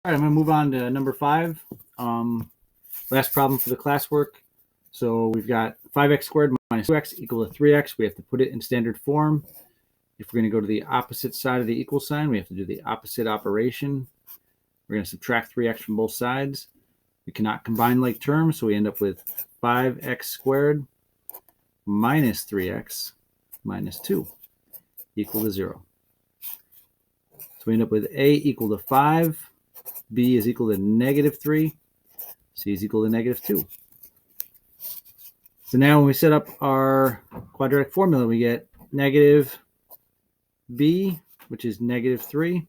All right, I'm going to move on to number 5. Last problem for the classwork. So we've got 5x squared minus 2x equal to 3x. We have to put it in standard form. If we're going to go to the opposite side of the equal sign, we have to do the opposite operation. We're going to subtract 3x from both sides. We cannot combine like terms, so we end up with 5x squared minus 3x minus 2 equal to 0. So we end up with a equal to 5, b is equal to negative 3, c is equal to negative 2. So now when we set up our quadratic formula, we get negative b, which is negative 3,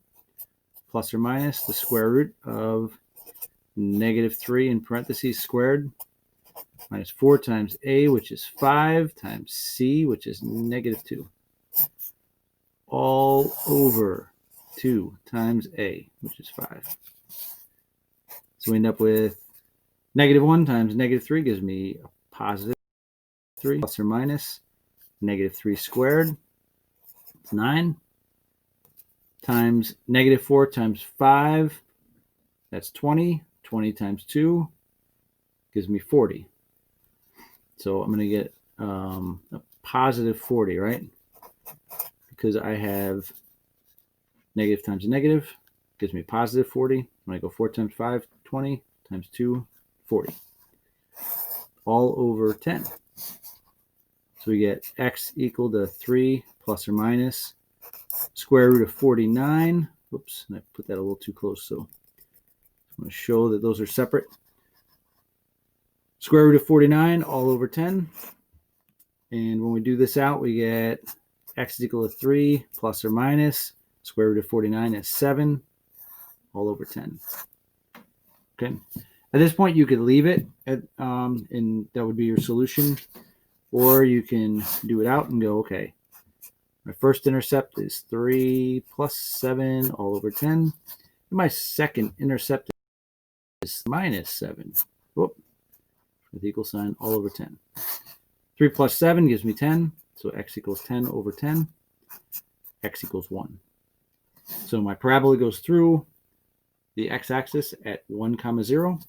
plus or minus the square root of negative 3 in parentheses squared, minus 4 times a, which is 5, times c, which is negative 2, all over 2 times a, which is 5. So we end up with negative 1 times negative 3 gives me a positive 3, plus or minus negative 3 squared, it's 9, times negative 4 times 5, that's 20. 20 times 2 gives me 40. So I'm going to get a positive 40, right? Because I have negative times a negative gives me positive 40. When I go 4 times 5, 20, times 2, 40. All over 10. So we get x equal to 3 plus or minus square root of 49. Oops, and I put that a little too close, so I'm going to show that those are separate. Square root of 49 all over 10. And when we do this out, we get x is equal to 3 plus or minus square root of 49 is 7 all over 10. Okay. At this point, you could leave it, and that would be your solution. Or you can do it out and go, okay, my first intercept is 3 plus 7 all over 10. And my second intercept is minus 7. Whoop. With equal sign all over 10. 3 plus 7 gives me 10. So x equals 10 over 10. X equals 1. So my parabola goes through the x-axis at 1, 0.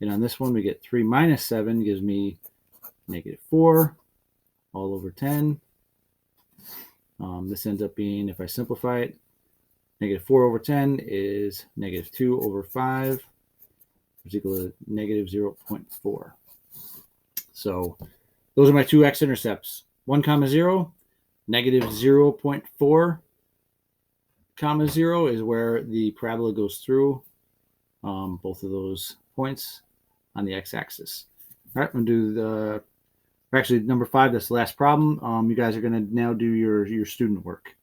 And on this one, we get 3 minus 7 gives me negative 4 all over 10. This ends up being, if I simplify it, negative 4 over 10 is negative 2 over 5, which is equal to negative 0.4. So those are my two x-intercepts. 1, 0, negative 0.4, 0 is where the parabola goes through both of those points on the x-axis. All right, I'm going to do actually number 5, that's the last problem. You guys are going to now do your student work.